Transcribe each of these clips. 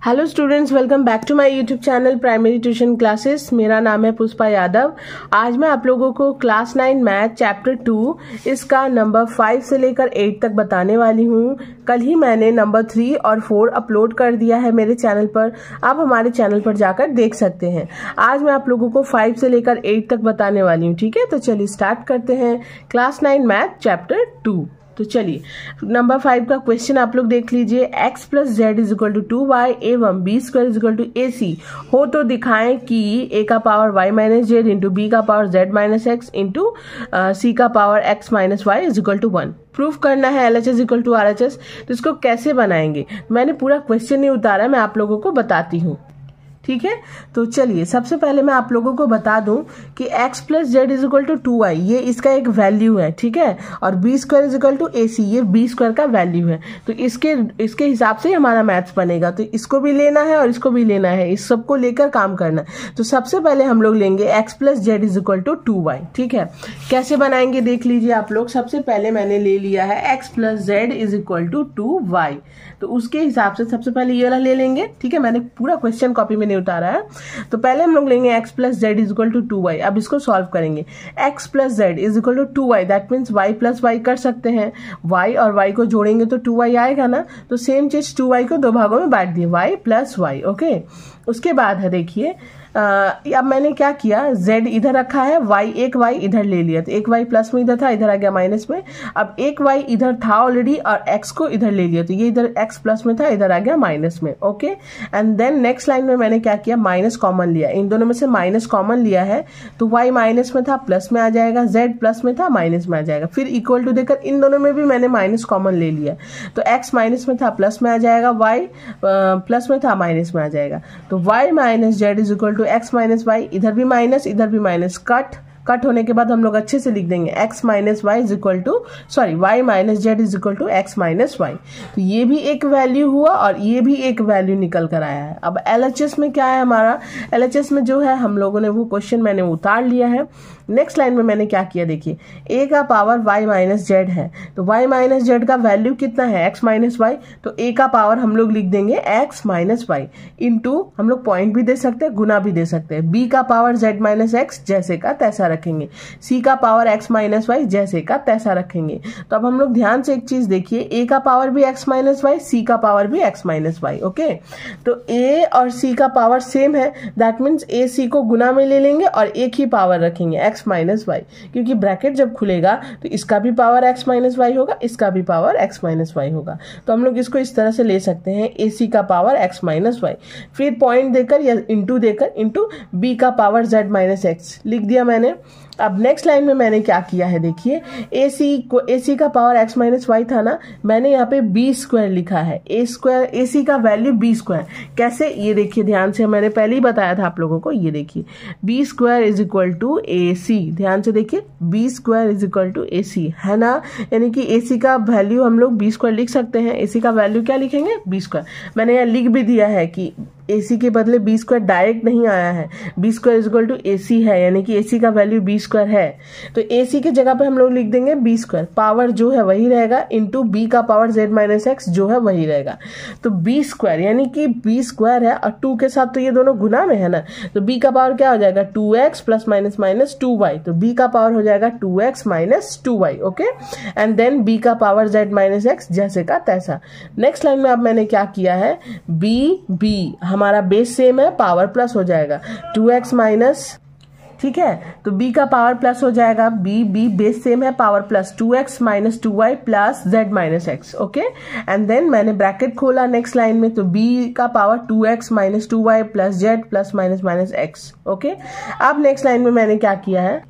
Hello students, welcome back to my YouTube channel primary tuition classes. मेरा नाम है पुष्पा यादव। आज मैं आप लोगों को क्लास 9 मैथ चैप्टर 2 इसका नंबर 5 से लेकर 8 तक बताने वाली हूँ। कल ही मैंने नंबर 3 और 4 अपलोड कर दिया है मेरे चैनल पर, आप हमारे चैनल पर जाकर देख सकते हैं। आज मैं आप लोगों को 5 से लेकर 8 तक बताने वाली हूँ। ठीक है, तो चलिए स्टार्ट करते हैं क्लास 9 मैथ चैप्टर 2। तो चलिए नंबर 5 का क्वेश्चन आप लोग देख लीजिए। x plus z is equal to 2y एवं b square is equal to a c हो तो दिखाएं कि a का power y minus z into b का power z minus x into c का power x minus y is equal to 1। Proof करना है LHS is equal to RHS। तो इसको कैसे बनाएंगे, मैंने पूरा क्वेश्चन नहीं उतारा, मैं आप लोगों को बताती हूँ। ठीक है, तो चलिए सबसे पहले मैं आप लोगों को बता दूं कि x plus z is equal to 2y ये इसका एक वैल्यू है। ठीक है, और b square is equal to a c ये बी स्क्वायर का वैल्यू है। तो इसके हिसाब से हमारा मैथ्स बनेगा। तो इसको भी लेना है और इसको भी लेना है, इस सबको लेकर काम करना है। तो सबसे पहले हम लोग लेंगे x plus z is equal to 2y। ठीक है, कैसे बनाएंगे देख लीजिए आप लोग। सबसे पहले मैंने ले लिया है x plus z is equal to 2y, तो उसके हिसाब से सबसे पहले ये वाला ले लेंगे। ठीक है, मैंने पूरा क्वेश्चन कॉपी में उतारा है। तो पहले हम लोग लेंगे x plus z is equal to 2y। अब इसको सॉल्व करेंगे। x plus z is equal to 2y, that means y plus y कर सकते हैं। y और y को जोड़ेंगे तो 2y आएगा ना, तो सेम चीज 2y को दो भागों में बांट दिए, y प्लस वाई। ओके, उसके बाद है देखिए अब मैंने क्या किया, z इधर रखा है, एक y इधर ले लिया। तो एक y प्लस में इधर था, इधर आ गया माइनस में। अब एक y इधर था ऑलरेडी और x को इधर ले लिया, तो ये इधर x प्लस में था, इधर आ गया माइनस में। Okay, and then next line में मैंने क्या किया, माइनस कॉमन लिया। इन दोनों में से माइनस कॉमन लिया है, तो y माइनस में था प्लस में आ जाएगा, z प्लस में था माइनस में आ जाएगा। फिर इक्वल टू देकर इन दोनों में भी मैंने माइनस कॉमन ले लिया, तो x माइनस में था प्लस में आ जाएगा, y प्लस में था माइनस में आ जाएगा। तो y minus z is equal to x minus y, इधर भी माइनस इधर भी माइनस, कट होने के बाद हम लोग अच्छे से लिख देंगे x minus y is equal to y minus z is equal to x minus y. तो ये भी एक वैल्यू हुआ और ये भी एक वैल्यू निकल कर आया है। अब LHS में क्या है हमारा, LHS में जो है हम लोगों ने वो क्वेश्चन मैंने उतार लिया है। नेक्स्ट लाइन में मैंने क्या किया देखिए, a का पावर y माइनस जेड है, तो y माइनस जेड का वैल्यू कितना है, x माइनस वाई। तो a का पावर हम लोग लिख देंगे x माइनस वाई इंटू, हम लोग पॉइंट भी दे सकते हैं, गुना भी दे सकते हैं। b का पावर z माइनस एक्स जैसे का तैसा रखेंगे, c का पावर x माइनस वाई जैसे का तैसा रखेंगे। तो अब हम लोग ध्यान से एक चीज देखिए, a का पावर भी x माइनस वाई, c का पावर भी x माइनस वाई। ओके, तो a और c का पावर सेम है, दैट मीन्स a c को गुना में ले लेंगे और एक ही पावर रखेंगे x माइनस वाई, क्योंकि ब्रैकेट जब खुलेगा तो इसका भी पावर x माइनस वाई होगा, इसका भी पावर x माइनस वाई होगा। तो हम लोग इसको इस तरह से ले सकते हैं, ac का पावर x माइनस वाई, फिर पॉइंट देकर या इंटू देकर इंटू b का पावर z माइनस एक्स लिख दिया मैंने। अब नेक्स्ट लाइन में मैंने क्या किया है देखिए, AC का पावर x माइनस वाई था ना, मैंने यहाँ पे b स्क्वायर लिखा है। AC का वैल्यू b स्क्वायर कैसे, ये देखिए ध्यान से, मैंने पहले ही बताया था आप लोगों को। ये देखिए b square is equal to AC, ध्यान से देखिए b square is equal to AC है ना, यानी कि AC का वैल्यू हम लोग b स्क्वायर लिख सकते हैं। AC का वैल्यू क्या लिखेंगे, b स्क्वायर। मैंने यहाँ लिख भी दिया है कि AC के बदले b स्क्वायर डायरेक्ट नहीं आया है, b square is equal to AC है, यानी कि AC का वैल्यू b स्क्वायर है। तो AC की जगह पे हम लोग लिख देंगे b स्क्वायर, पावर जो है वही रहेगा, इंटू b का पावर z माइनस एक्स जो है वही रहेगा। तो b स्क्वायर यानी कि b स्क्वायर है और 2 के साथ तो ये दोनों गुना में है ना, तो b का पावर क्या हो जाएगा 2x plus minus minus 2y, तो b का पावर हो जाएगा 2x minus 2y। Okay, and then b का पावर z माइनस एक्स जैसे का तैसा। नेक्स्ट लाइन में अब मैंने क्या किया है, b हमारा बेस सेम है, पावर प्लस हो जाएगा 2x माइनस, ठीक है, तो b का पावर प्लस हो जाएगा, b बेस सेम है, power plus 2x minus 2y plus z minus x. Okay, and then मैंने ब्रैकेट खोला नेक्स्ट लाइन में, तो b का power 2x minus 2y plus z plus minus minus x. Okay, अब next line में मैंने क्या किया है,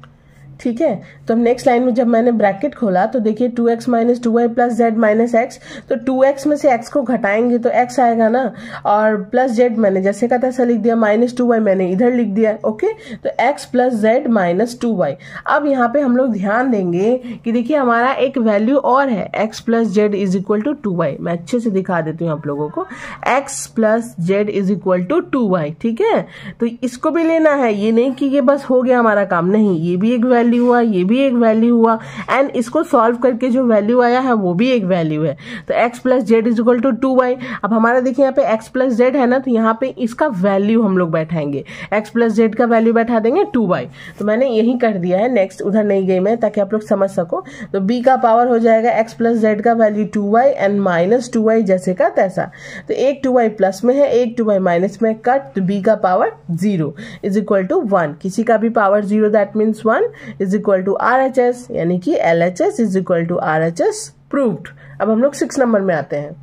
ठीक है, तो नेक्स्ट लाइन में जब मैंने ब्रैकेट खोला तो देखिए 2x minus 2y plus z minus x, तो 2x में से x को घटाएंगे तो x आएगा ना, और प्लस z मैंने जैसे का तैसा लिख दिया, माइनस 2y मैंने इधर लिख दिया। ओके, तो x plus z minus 2y। अब यहाँ पे हम लोग ध्यान देंगे कि देखिए हमारा एक वैल्यू और है, x plus z is equal to 2y। मैं अच्छे से दिखा देती हूँ आप लोगों को, x plus z is equal to 2y। ठीक है, तो इसको भी लेना है, ये नहीं कि ये बस हो गया हमारा काम, नहीं, ये भी एक वैल्यू हुआ, ये भी एक वैल्यू हुआ, एंड इसको सॉल्व करके जो वैल्यू आया है वो भी एक वैल्यू है। तो x plus z is equal to 2y। अब हमारा देखिए यहाँ पे x प्लस जेड है ना, तो यहाँ पे इसका वैल्यू हम लोग बैठाएंगे, x प्लस जेड का वैल्यू बैठा देंगे 2y। तो मैंने यही कर दिया है, नेक्स्ट उधर नहीं गई मैं, ताकि आप लोग समझ सको। तो b का पावर हो जाएगा x प्लस जेड का value 2y and minus 2y जैसे का तैसा। तो एक 2y प्लस में है, एक 2y माइनस में कट, तो b का पावर 0 इज इक्वल टू 1। किसी का भी power 0 that means 1 is equal to RHS, यानी कि LHS is equal to RHS proved. अब हम लोग 6 नंबर में आते हैं।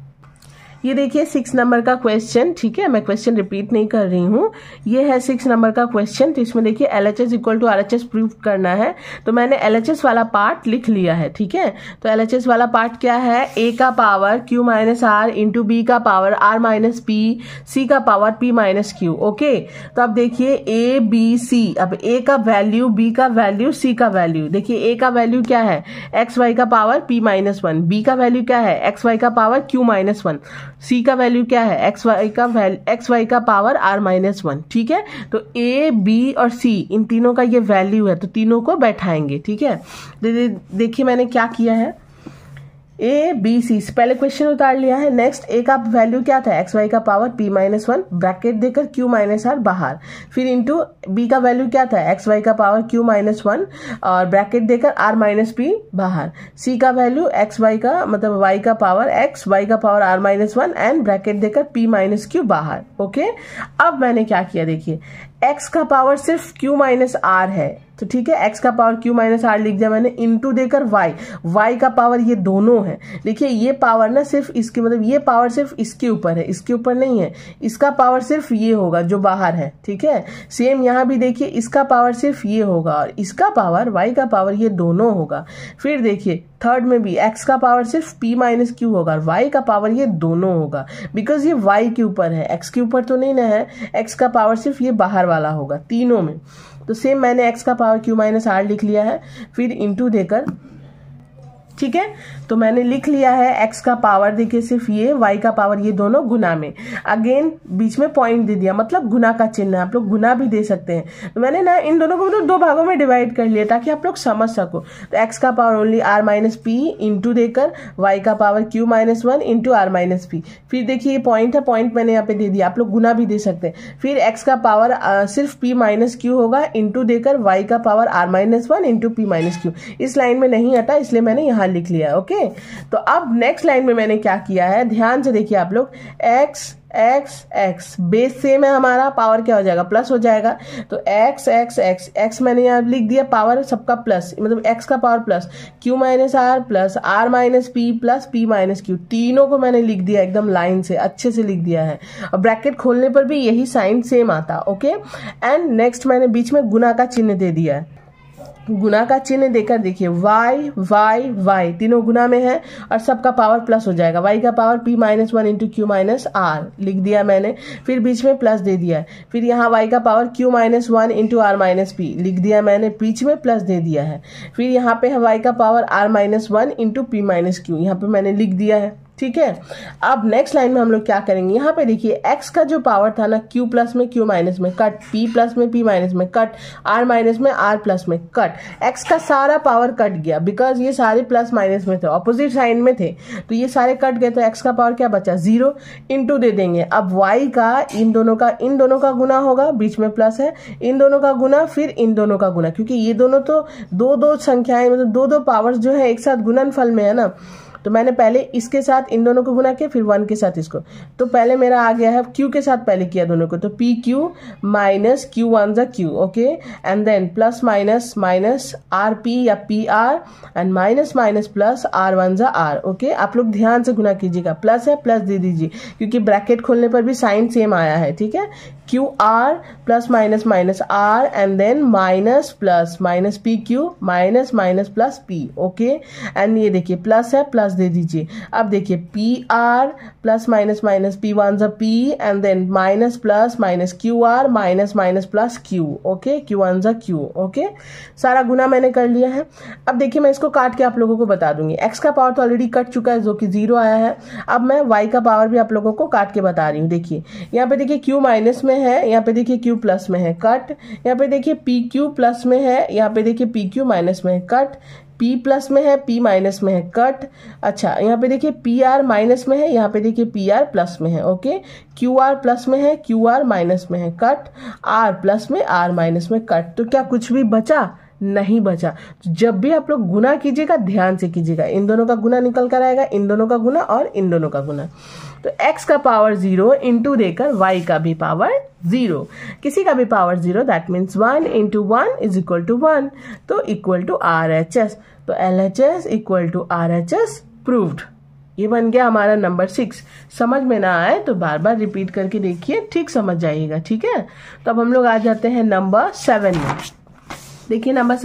ये देखिए 6 नंबर का क्वेश्चन, ठीक है, मैं क्वेश्चन रिपीट नहीं कर रही हूँ, ये है 6 नंबर का क्वेश्चन। तो इसमें देखिए LHS equal to RHS prove करना है। तो मैंने LHS वाला पार्ट लिख लिया है, ठीक है। तो LHS वाला पार्ट क्या है, a का power q minus r into b का power r minus p, c का power p minus q। Okay, तो अब देखिए a b c, अब a का वैल्यू, b का वैल्यू, c का वैल्यू। देखिए a का वैल्यू क्या है, एक्स वाई का पावर p माइनस 1, b का वैल्यू क्या है, एक्स वाई का पावर q माइनस 1, c का वैल्यू क्या है, एक्स वाई का पावर r माइनस 1, ठीक है। तो a b और c इन तीनों का ये वैल्यू है, तो तीनों को बैठाएंगे, ठीक है। देखिए मैंने क्या किया है, ए बी सी पहले क्वेश्चन उतार लिया है। नेक्स्ट ए का वैल्यू क्या था, एक्स वाई का पावर p माइनस 1, ब्रैकेट देकर q माइनस r बाहर, फिर इंटू b का वैल्यू क्या था, एक्स वाई का पावर q माइनस 1 और ब्रैकेट देकर r माइनस p बाहर, c का वैल्यू एक्स वाई का मतलब y का पावर x, y का power r minus 1 and bracket देकर p माइनस q बाहर। ओके, अब मैंने क्या किया, देखिए x का पावर सिर्फ q माइनस r है, तो ठीक है, x का पावर q माइनस r लिख दिया मैंने, इंटू देकर y का पावर ये दोनों है। देखिए ये पावर ना सिर्फ इसके मतलब ये पावर सिर्फ इसके ऊपर है, इसके ऊपर नहीं है, इसका पावर सिर्फ ये होगा जो बाहर है, ठीक है। सेम यहाँ भी देखिए इसका पावर सिर्फ ये होगा और इसका पावर y का पावर ये दोनों होगा। फिर देखिए थर्ड में भी x का पावर सिर्फ p माइनस q होगा और y का पावर ये दोनों होगा, बिकॉज ये y के ऊपर है, x के ऊपर तो नहीं ना है, x का पावर सिर्फ ये बाहर वाला होगा तीनों में। तो सेम मैंने x का पावर q माइनस r लिख लिया है, फिर इंटू देकर, ठीक है। तो मैंने लिख लिया है x का पावर, देखिए सिर्फ ये, y का पावर ये दोनों गुना में, अगेन बीच में पॉइंट दे दिया, मतलब गुना का चिन्ह, आप लोग गुना भी दे सकते हैं। तो मैंने ना इन दोनों को मतलब 2 भागों में डिवाइड कर लिया ताकि आप लोग समझ सको। तो x का power only r minus p into देकर y का power q minus 1 into r minus p। फिर देखिए ये पॉइंट है, पॉइंट मैंने यहाँ पे दे दिया, आप लोग गुना भी दे सकते हैं। फिर x का पावर सिर्फ p माइनस q होगा इंटू देकर y का power r minus 1 into p minus q। इस लाइन में नहीं हटा इसलिए मैंने यहाँ लिख लिया है। ओके, तो अब नेक्स्ट लाइन में मैंने क्या किया है, ध्यान से देखिए आप लोग, x x x base same है हमारा, पावर क्या हो जाएगा, प्लस हो जाएगा। तो x x x x मैंने यहाँ लिख दिया, पावर सबका प्लस, मतलब x का power plus q minus r plus r minus p plus p minus q, तीनों को मैंने लिख दिया एकदम लाइन से, अच्छे से लिख दिया है। और ब्रैकेट खोलने पर भी यही साइन सेम आता। ओके, एंड नेक्स्ट मैंने बीच में गुना का चिन्ह दे दिया है, गुना का चिन्ह देकर देखिए y y y तीनों गुना में है और सबका पावर प्लस हो जाएगा, y का power p minus 1 into q minus r लिख दिया मैंने, फिर बीच में प्लस दे दिया है, फिर यहाँ y का power q minus 1 into r minus p लिख दिया मैंने, बीच में प्लस दे दिया है, फिर यहाँ पे है y का power r minus 1 into p minus q, यहाँ पे मैंने लिख दिया है, ठीक है। अब नेक्स्ट लाइन में हम लोग क्या करेंगे, यहाँ पे देखिए x का जो पावर था ना, q प्लस में q माइनस में कट, p प्लस में p माइनस में कट, r माइनस में r प्लस में कट, x का सारा पावर कट गया बिकॉज ये सारे प्लस माइनस में थे, ऑपोजिट साइन में थे, तो ये सारे कट गए, तो x का पावर क्या बचा 0, इंटू दे देंगे। अब y का इन दोनों का गुना होगा, बीच में प्लस है, इन दोनों का गुना, फिर इन दोनों का गुना, क्योंकि ये दोनों तो दो संख्याएं मतलब दो पावर्स जो है एक साथ गुणनफल में है ना, तो मैंने पहले इसके साथ इन दोनों को गुना किया, फिर 1 के साथ इसको, तो पहले मेरा आ गया है q के साथ पहले किया दोनों को, तो pq माइनस q1 जा q, okay, and then plus minus minus rp या pr and minus minus plus r1 जा r। ओके, आप लोग ध्यान से गुना कीजिएगा, प्लस है प्लस दे दीजिए क्योंकि ब्रैकेट खोलने पर भी साइन सेम आया है, ठीक है। qr plus minus minus r and then minus plus minus pq minus minus plus p, okay, and ये देखिए प्लस है प्लस दे दीजिए। अब देखिए pr plus minus minus p1 जा p and then minus plus minus qr minus minus plus q, okay, q1 जा q, okay, सारा गुना मैंने कर लिया है। अब देखिए मैं इसको काट के आप लोगों को बता दूंगी, x का पावर तो ऑलरेडी कट चुका है जो कि 0 आया है, अब मैं y का पावर भी आप लोगों को काट के बता रही हूँ। देखिए यहाँ पे देखिए q माइनस में है, यहाँ पे देखिए q प्लस में है, कट। यहाँ पे देखिए pq प्लस में है, यहाँ पे देखिए pq माइनस में है, कट। p प्लस में है, p माइनस में है, कट। अच्छा, यहाँ पे देखिए pr माइनस में है, यहाँ पे देखिए pr प्लस में है, ओके। qr प्लस में है, qr माइनस में है, कट। r प्लस में, r माइनस में, कट। तो क्या कुछ भी बचा? नहीं बचा। जब भी आप लोग गुना कीजिएगा ध्यान से कीजिएगा, इन दोनों का गुना निकल कर आएगा, इन दोनों का गुना और इन दोनों का गुना। तो x का पावर 0 इंटू देकर y का भी पावर 0, किसी का भी power 0, that means 1 into 1 is equal to 1, तो इक्वल टू RHS। तो LHS equal to RHS proved. ये बन गया हमारा नंबर 6। समझ में ना आए तो बार बार रिपीट करके देखिए, ठीक समझ जाइएगा, ठीक है। तो अब हम लोग आ जाते हैं नंबर 7 में। देखिए नंबर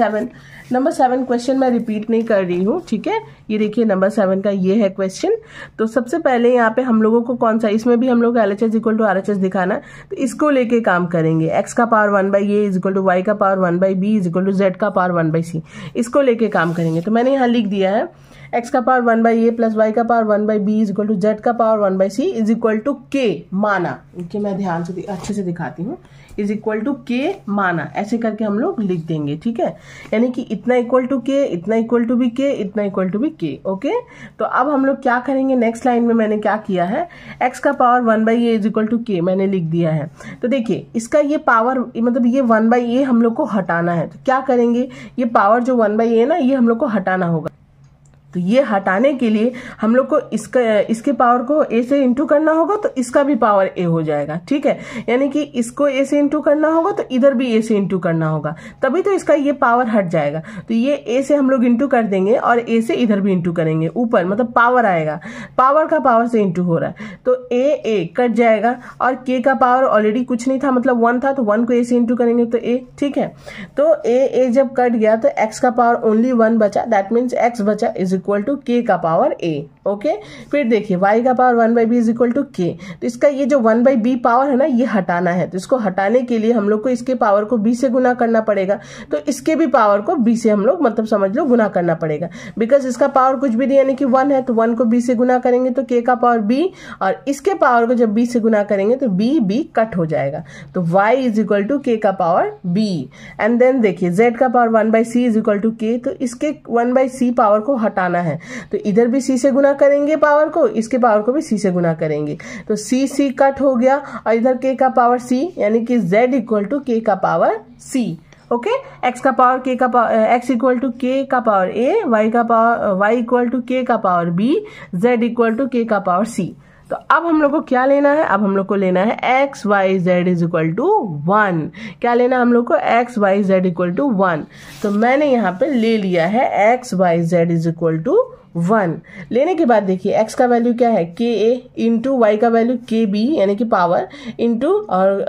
7 क्वेश्चन मैं रिपीट नहीं कर रही हूँ, ठीक है। ये देखिए नंबर 7 का ये है क्वेश्चन। तो सबसे पहले यहाँ पे हम लोगों को कौन सा, इसमें भी हम लोग LHS इक्वल टू RHS दिखाना, तो इसको लेके काम करेंगे। x का power 1/a is equal to y का power 1/b is equal to z का पावर 1/c, इसको लेके काम करेंगे। तो मैंने यहाँ लिख दिया है x का पावर 1/a प्लस y का power 1/b is equal to z का power 1/c is equal to k माना, कि मैं ध्यान से अच्छे से दिखाती हूँ, इज इक्वल टू k माना, ऐसे करके हम लोग लिख देंगे, ठीक है। यानी कि इतना इक्वल टू k, इतना इक्वल टू भी k, इतना इक्वल टू भी k, ओके। तो अब हम लोग क्या करेंगे, नेक्स्ट लाइन में मैंने क्या किया है, x का power 1/a is equal to k मैंने लिख दिया है। तो देखिए इसका ये पावर, मतलब ये 1/a हम लोग को हटाना है। तो क्या करेंगे, ये पावर जो 1/a ना, ये हम लोग को हटाना होगा। तो ये हटाने के लिए हम लोग को इसके पावर को a से इंटू करना होगा, तो इसका भी पावर a हो जाएगा, ठीक है। यानी कि इसको a से इंटू करना होगा तो इधर भी a से इंटू करना होगा, तभी तो इसका ये पावर हट जाएगा। तो ये a से हम लोग इंटू कर देंगे और a से इधर भी इंटू करेंगे, ऊपर मतलब पावर आएगा, पावर का पावर से इंटू हो रहा है, तो a कट जाएगा और k का पावर ऑलरेडी कुछ नहीं था, मतलब 1 था, तो 1 को a से इंटू करेंगे तो a, ठीक है। तो a जब कट गया तो x का पावर ओनली 1 बचा, दैट मीन्स x बचा इज इक्वल टू k का पावर a, ओके। फिर देखिए y का power 1/b is equal to k। तो इसका ये जो 1/b पावर है ना, ये हटाना है। तो इसको हटाने के लिए हम लोग को इसके पावर को b से गुना करना पड़ेगा, तो इसके भी पावर को b से हम लोग मतलब समझ लो गुना करना पड़ेगा, बिकॉज इसका पावर कुछ भी नहीं यानी कि 1 है, तो 1 को b से गुना करेंगे तो k का पावर b, और इसके पावर को जब b से गुना करेंगे तो b कट हो जाएगा, तो y is equal to k का पावर b। एंड देन देखिए z का power 1/c is equal to k, तो इसके 1/c पावर को हटाना है, तो इधर भी c से गुना करेंगे पावर को, इसके पावर को भी c से गुना करेंगे, तो c कट हो गया, और इधर k का पावर c, यानी कि z इक्वल टू k का पावर c, ओके। x का पावर k का power x equal to k का पावर a, y का power y equal to k का power b, z equal to k का power c। तो अब हम लोग को क्या लेना है, अब हम लोग को लेना है x y z is equal to 1। क्या लेना है हम लोग को, x y z equal to 1। तो मैंने यहाँ पे ले लिया है x y z is equal to 1। लेने के बाद देखिए x का वैल्यू क्या है, k a इंटू y का वैल्यू k b यानी कि पावर इंटू, और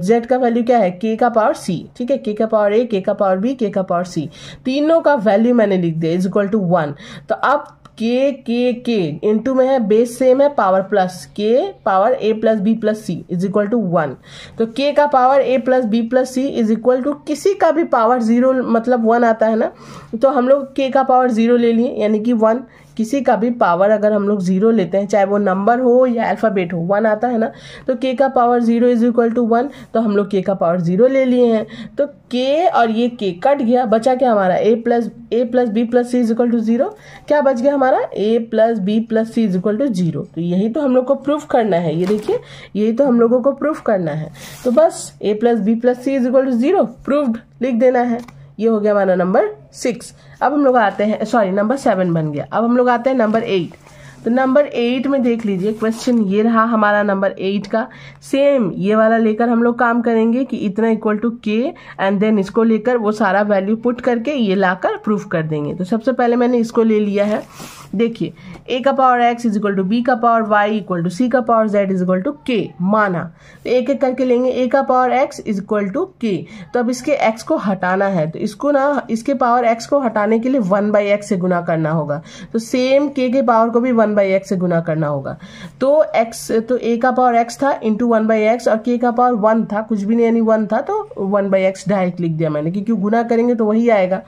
z का वैल्यू क्या है, k का पावर c, ठीक है। k का पावर a, k का पावर b, k का पावर c, तीनों का वैल्यू मैंने लिख दिया इज इक्वल टू 1। तो अब k इंटू में है, बेस सेम है, power plus k power a plus b plus c is equal to 1। तो k का power a plus b plus c is equal to किसी का भी पावर 0 मतलब 1 आता है ना, तो हम लोग k का पावर 0 ले लिए यानी कि 1। किसी का भी पावर अगर हम लोग 0 लेते हैं, चाहे वो नंबर हो या अल्फाबेट हो, 1 आता है ना, तो k का पावर 0 इज इक्वल टू 1, तो हम लोग k का पावर 0 ले लिए हैं। तो k और ये k कट गया, बचा क्या हमारा a plus b plus c is equal to 0। क्या बच गया हमारा, a plus b plus c is equal to 0। तो यही तो हम लोग को प्रूफ करना है, ये देखिए यही तो हम लोगों को प्रूफ करना है। तो बस a plus b plus c is equal to 0 proved लिख देना है। ये हो गया हमारा नंबर 6। अब हम लोग आते हैं, सॉरी नंबर 7 बन गया। अब हम लोग आते हैं नंबर 8। तो नंबर 8 में देख लीजिए क्वेश्चन ये रहा हमारा नंबर 8 का। सेम ये वाला लेकर हम लोग काम करेंगे कि इतना equal to k, and then इसको लेकर वो सारा वैल्यू पुट करके ये लाकर प्रूफ कर देंगे। तो सबसे पहले मैंने इसको ले लिया है, देखिए a का power x is equal to b का power y equal to c का power z is equal to k माना। तो एक एक करके लेंगे, a का power x is equal to k। तो अब इसके x को हटाना है, तो इसको ना इसके पावर x को हटाने के लिए 1/x से गुना करना होगा। तो सेम k के पावर को भी 1/x से गुना करना होगा। तो a का पावर x था इंटू 1/x, और k का पावर 1 था, कुछ भी नहीं यानी 1 था, तो 1/x डायरेक्ट लिख दिया मैंने, क्योंकि गुना करेंगे तो वही आएगा।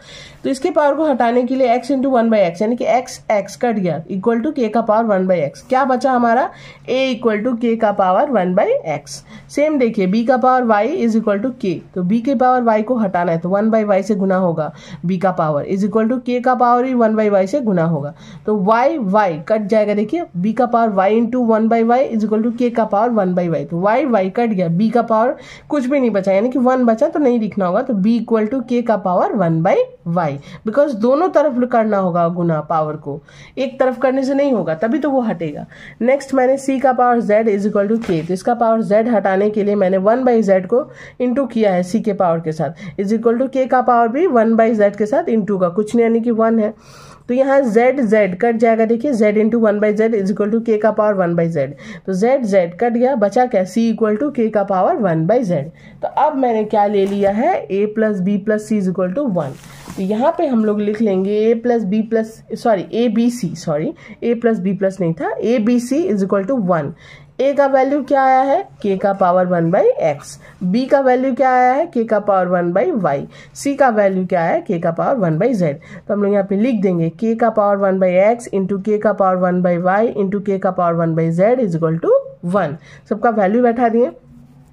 तो इसके पावर को हटाने के लिए x इंटू 1/x यानी कि x कट गया इक्वल टू k का पावर 1/x। क्या बचा हमारा a इक्वल टू k का पावर 1/x। सेम देखिए b का power y is equal to k, तो b के पावर y को हटाना है तो 1/y से गुना होगा, b का power is equal to k का पावर ही 1/y से गुना होगा, तो y कट जाएगा। देखिए b का power y into 1/y is equal to k का पावर 1/y, तो y कट गया, b का पावर कुछ भी नहीं बचा यानी कि 1 बचा तो नहीं लिखना होगा, तो b इक्वल टू k का पावर 1/y, बिकॉज दोनों तरफ करना होगा गुना, पावर को एक तरफ करने से नहीं होगा, तभी तो वो हटेगा। नेक्स्ट मैंने c का power z is equal to k, तो इसका पावर z हटाने के लिए मैंने 1/z को इंटू किया है c के पावर के साथ, इज इक्वल टू k का पावर भी 1/z के साथ इंटू का कुछ नहीं यानी कि 1 है, तो यहाँ z कट जाएगा। देखिए z into 1/z is equal to k का पावर 1/z, तो z कट गया, बचा क्या c इक्वल टू k का पावर 1/z। तो अब मैंने क्या ले लिया है a plus B plus C is equal to 1, तो यहाँ पे हम लोग लिख लेंगे a प्लस बी प्लस नहीं था, a b c is equal to 1। a का वैल्यू क्या आया है k का पावर 1/x, b का वैल्यू क्या आया है k का पावर 1/y, c का वैल्यू क्या है k का पावर 1/z। तो हम लोग यहाँ पे लिख देंगे k का पावर 1/x इंटू k का पावर 1/y इंटू k का power 1/z is equal to 1। सबका वैल्यू बैठा दिए।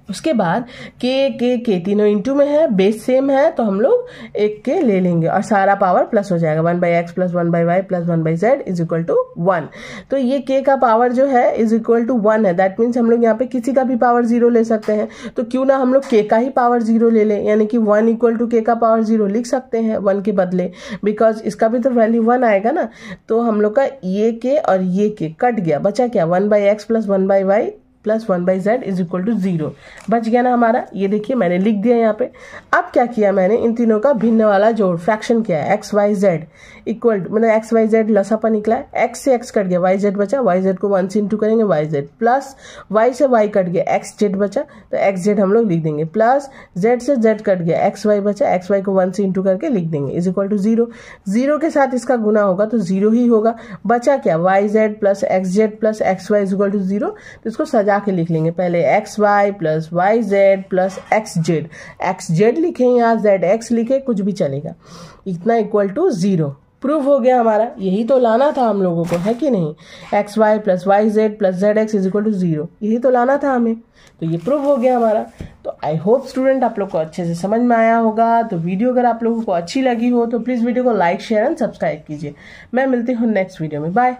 उसके बाद के तीनों इंटू में है, बेस सेम है, तो हम लोग एक के ले लेंगे और सारा पावर प्लस हो जाएगा, 1/x plus 1/y plus 1/z is equal to 1। तो ये k का पावर जो है इज इक्वल टू 1 है, दैट मीन्स हम लोग यहाँ पे किसी का भी पावर 0 ले सकते हैं, तो क्यों ना हम लोग k का ही पावर 0 ले लें, यानी कि 1 इक्वल टू k का पावर 0 लिख सकते हैं 1 के बदले, बिकॉज इसका भी तो वैल्यू 1 आएगा ना। तो हम लोग का ये k और ये k कट गया, बचा क्या 1/x plus 1/y plus 1/z is equal to 0, बच गया ना हमारा। ये देखिए मैंने लिख दिया यहाँ पे। अब क्या किया मैंने, इन तीनों का भिन्न वाला जोड़ फ्रैक्शन किया है, x y z इक्वल मतलब x y z लसापा निकला है, x से x कट गया, y z बचा, y z को 1 से इंटू करेंगे y z, प्लस y से y कट गया, x z बचा, तो x z हम लोग लिख देंगे, प्लस z से z कट गया, x y बचा, x y को 1 से इंटू करके लिख देंगे इज इक्वल टू 0। 0 के साथ इसका गुना होगा तो 0 ही होगा, बचा क्या y z plus x z plus x y is equal to 0। तो इसको सजा के लिख लेंगे, पहले xy plus yz plus xz लिखे या zx लिखे कुछ भी चलेगा, इतना इक्वल टू 0। प्रूफ हो गया हमारा, यही तो लाना था हम लोगों को, है कि नहीं, xy plus yz plus zx is equal to 0, यही तो लाना था हमें, तो ये प्रूफ हो गया हमारा। तो आई होप स्टूडेंट आप लोग को अच्छे से समझ में आया होगा। तो वीडियो अगर आप लोगों को अच्छी लगी हो तो प्लीज़ वीडियो को लाइक शेयर एंड सब्सक्राइब कीजिए। मैं मिलती हूँ नेक्स्ट वीडियो में, बाय।